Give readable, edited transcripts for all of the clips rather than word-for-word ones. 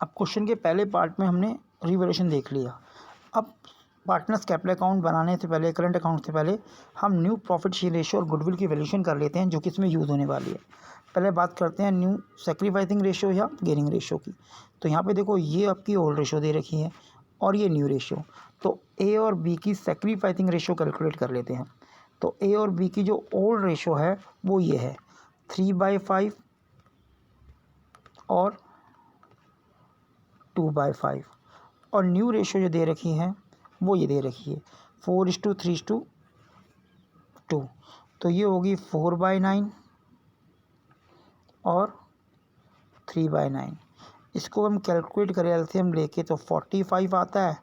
अब क्वेश्चन के पहले पार्ट में हमने रिवैल्यूएशन देख लिया। अब पार्टनर्स कैपिटल अकाउंट बनाने से पहले, करंट अकाउंट से पहले हम न्यू प्रॉफिट शेयर रेशियो और गुडविल की वैल्यूएशन कर लेते हैं, जो कि इसमें यूज़ होने वाली है। पहले बात करते हैं न्यू सैक्रिफाइसिंग रेशियो या गेनिंग रेशियो की। तो यहाँ पे देखो, ये आपकी ओल्ड रेशियो दे रखी है और ये न्यू रेशियो। तो ए और बी की सैक्रिफाइसिंग रेशियो कैलकुलेट कर लेते हैं। तो ए और बी की जो ओल्ड रेशियो है वो ये है 3/5 और 2/5, और न्यू रेशियो जो दे रखी है वो ये दे रखी है 4:3:2। तो ये होगी 4/9 और 3/9। इसको हम कैलकुलेट करें एलसीएम लेके तो 45 आता है,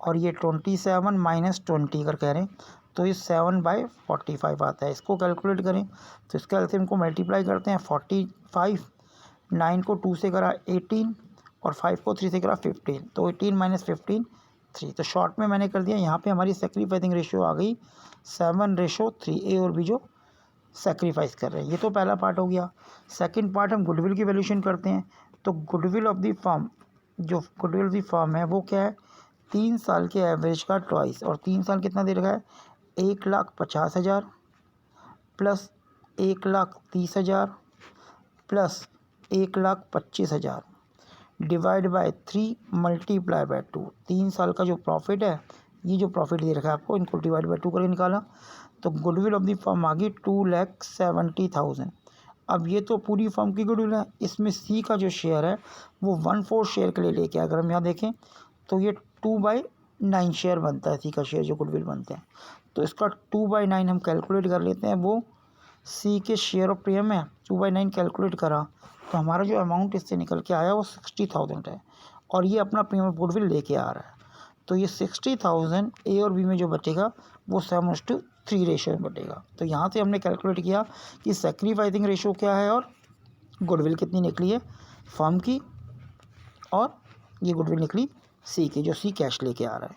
और ये 27 माइनस 20 अगर कह रहे हैं तो ये 7/45 आता है। इसको कैलकुलेट करें तो इसका एलसीएम को मल्टीप्लाई करते हैं। 45, 9 को 2 से करा 18 और 5 को 3 से करा 15, तो 18 माइनस 15 3। तो शॉर्ट में मैंने कर दिया। यहाँ पे हमारी सैक्रिफाइसिंग रेशियो आ गई 7:3। ए और बी जो सैक्रिफाइस कर रहे हैं। ये तो पहला पार्ट हो गया। सेकंड पार्ट हम गुडविल की वैल्यूएशन करते हैं। तो गुडविल ऑफ द फर्म, जो गुडविल ऑफ द फर्म है वो क्या है, 3 साल के एवरेज का ट्वाइस। और 3 साल कितना दे रखा है, 1,50,000 plus 1,30,000 plus 1,25,000 divide by 3 multiply by 2। 3 साल का जो प्रॉफिट है, ये जो प्रॉफिट दे रखा है आपको, इनको डिवाइड बाय 2 करके निकाला। तो गुडविल ऑफ द फर्म आ गई 2,70,000। अब ये तो पूरी फर्म की गुडविल है। इसमें सी का जो शेयर है वो 1/4 शेयर के लिए लेके, अगर हम यहाँ देखें तो ये 2/9 शेयर बनता है। सी का शेयर जो गुडविल बनते हैं, तो इसका 2/9 हम कैलकुलेट कर लेते हैं। वो सी के शेयर ऑफ प्रीमियम है, 2/9 कैलकुलेट करा तो हमारा जो अमाउंट इससे निकल के आया वो 60,000 है, और ये अपना प्रीमियम गुडविल लेके आ रहा है। तो ये 60,000 ए और बी में जो बचेगा वो 7:3 रेशियो में बटेगा। तो यहाँ से हमने कैलकुलेट किया कि सैक्रिफाइसिंग रेशियो क्या है और गुडविल कितनी निकली है फर्म की, और ये गुडविल निकली सी की, जो सी कैश लेके आ रहा है।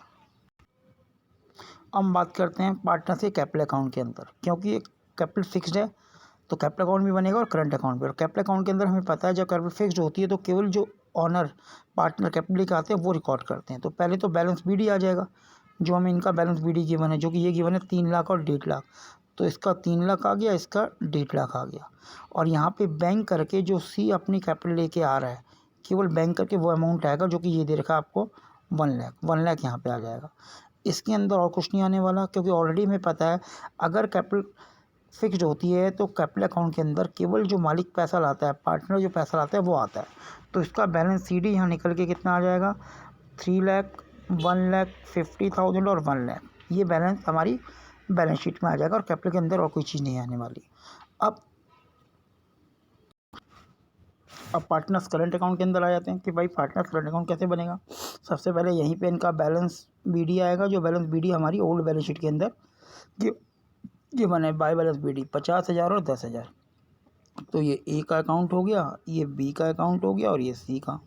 अब हम बात करते हैं पार्टनर से कैपिटल अकाउंट के अंदर, क्योंकि ये कैपिटल फिक्स्ड है तो कैपिटल अकाउंट भी बनेगा और करंट अकाउंट भी। और कैपिटल अकाउंट के अंदर हमें पता है जब कैपिटल फिक्स्ड होती है तो केवल जो ऑनर पार्टनर कैपिटल लेके आते हैं वो रिकॉर्ड करते हैं। तो पहले तो बैलेंस बीडी आ जाएगा, जो हमें इनका बैलेंस बीडी गिवन है, जो कि ये गिवन है 3 लाख और 1.5 लाख। तो इसका 3 लाख आ गया, इसका 1.5 लाख आ गया। और यहाँ पे बैंक करके जो सी अपनी कैपिटल लेके आ रहा है, केवल बैंक करके वो अमाउंट आएगा जो कि ये दे रखा है आपको 1 लाख। 1 लाख यहाँ पे आ जाएगा। इसके अंदर और कुछ नहीं आने वाला, क्योंकि ऑलरेडी हमें पता है अगर कैपिटल फिक्स्ड होती है तो कैपिटल अकाउंट के अंदर केवल जो मालिक पैसा लाता है, पार्टनर जो पैसा लाता है वो आता है। तो इसका बैलेंस सीडी यहाँ निकल के कितना आ जाएगा, 3 लाख, 1,50,000 और 1 लाख। ये बैलेंस हमारी बैलेंस शीट में आ जाएगा और कैपिटल के अंदर और कोई चीज़ नहीं आने वाली। अब पार्टनर्स करंट अकाउंट के अंदर आ जाते हैं कि भाई पार्टनर्स करंट अकाउंट कैसे बनेगा। सबसे पहले यहीं पे इनका बैलेंस बीडी आएगा, जो बैलेंस बीडी हमारी ओल्ड बैलेंस शीट के अंदर ये बने बाय बैलेंस बीडी 50,000 और 10,000। तो ये ए का अकाउंट हो गया, ये बी का अकाउंट हो गया और ये सी का।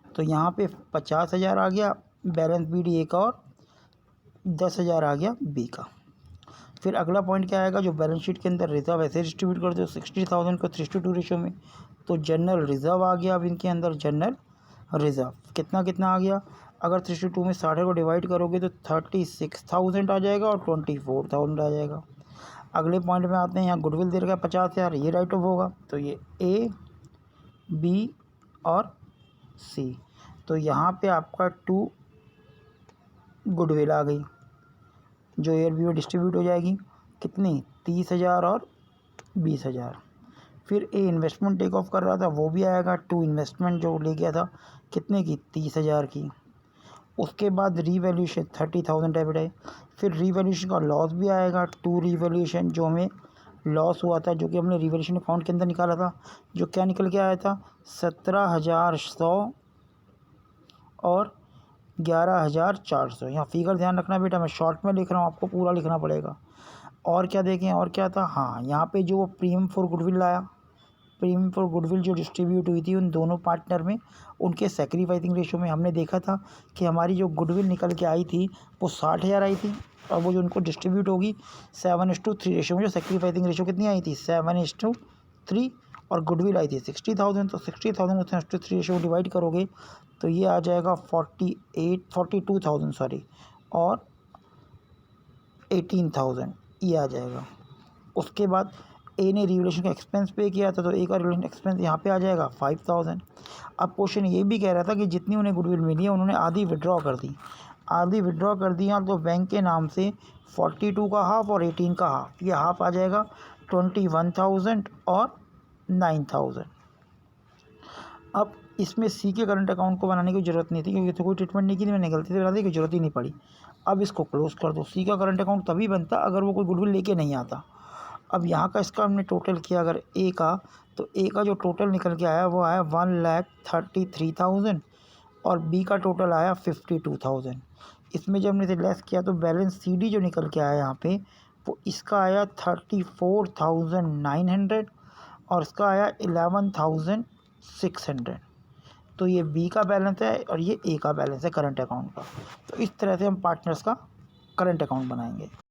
तो यहाँ पे 50,000 आ गया बैलेंस बीडी ए का, और 10,000 आ गया बी का। फिर अगला पॉइंट क्या आएगा, जो बैलेंस शीट के अंदर रिजर्व ऐसे डिस्ट्रीब्यूट कर दो 60,000 को 3:2 रेशो में। तो जनरल रिजर्व आ गया। अब इनके अंदर जनरल रिजर्व कितना कितना आ गया, अगर 3:2 में 60 को डिवाइड करोगे तो 36,000 आ जाएगा और 24,000 आ जाएगा। अगले पॉइंट में आते हैं, यहाँ गुडविल दे रखा है 50,000, ये राइट ऑफ होगा। तो ये ए, बी और सी। तो यहाँ पे आपका 2 गुडविल आ गई, जो ए और बी में डिस्ट्रीब्यूट हो जाएगी। कितनी, 30,000 और 20,000। फिर ए इन्वेस्टमेंट टेक ऑफ कर रहा था, वो भी आएगा। 2 इन्वेस्टमेंट जो ले गया था कितने की, 30,000 की। उसके बाद रीवैल्यूएशन 30,000 डेबिट है। फिर रीवैल्यूएशन का लॉस भी आएगा, 2 रीवैल्यूएशन जो हमें लॉस हुआ था, जो कि हमने रीवैल्यूएशन अकाउंट के अंदर निकाला था, जो क्या निकल के आया था 17,100 और 11,400। यहाँ फिगर ध्यान रखना बेटा, मैं शॉर्ट में लिख रहा हूँ, आपको पूरा लिखना पड़ेगा। और क्या देखें, और क्या था, हाँ यहाँ पे जो प्रीमियम फॉर गुडविल आया, प्रीमियम फॉर गुडविल जो डिस्ट्रीब्यूट हुई थी उन दोनों पार्टनर में, उनके सैक्रिफाइसिंग रेशो में हमने देखा था कि हमारी जो गुडविल निकल के आई थी वो 60,000 आई थी, और वो जो उनको डिस्ट्रीब्यूट होगी 7:3 रेशो में, जो सैक्रिफाइसिंग रेशो कितनी आई थी 7:3, और गुडविल आई थी 60,000, तो 60,000 को 3 रेशो डिवाइड करोगे तो ये आ जाएगा 42,000 सॉरी, और 18,000 ये आ जाएगा। उसके बाद ए ने रिवोल्यूशन का एक्सपेंस पे किया था, तो ए का रिवोल्यूशन एक्सपेंस यहाँ पे आ जाएगा 5,000। अब क्वेश्चन ये भी कह रहा था कि जितनी उन्हें गुडविल मिली है उन्होंने आधी विड्रॉ कर दी, आधी विड्रॉ कर दिया, तो बैंक के नाम से 42 का हाफ और 18 का हाफ, ये हाफ आ जाएगा 21,000 और 9,000। अब इसमें सी के करंट अकाउंट को बनाने की ज़रूरत नहीं थी, क्योंकि तो कोई ट्रीटमेंट नहीं की थी, मैंने गलती से बना दी, कोई ज़रूरत ही नहीं पड़ी। अब इसको क्लोज कर दो। सी का करंट अकाउंट तभी बनता अगर वो कोई गुडविल लेके नहीं आता। अब यहाँ का इसका हमने टोटल किया अगर ए का, तो ए का जो टोटल निकल के आया वो आया 1,33,000 और बी का टोटल आया 52,000। इसमें जब हमने लेस किया तो बैलेंस सी डी जो निकल के आया यहाँ पे वो इसका आया 34,900 और इसका आया 11,600। तो ये बी का बैलेंस है और ये ए का बैलेंस है करंट अकाउंट का। तो इस तरह से हम पार्टनर्स का करंट अकाउंट बनाएंगे।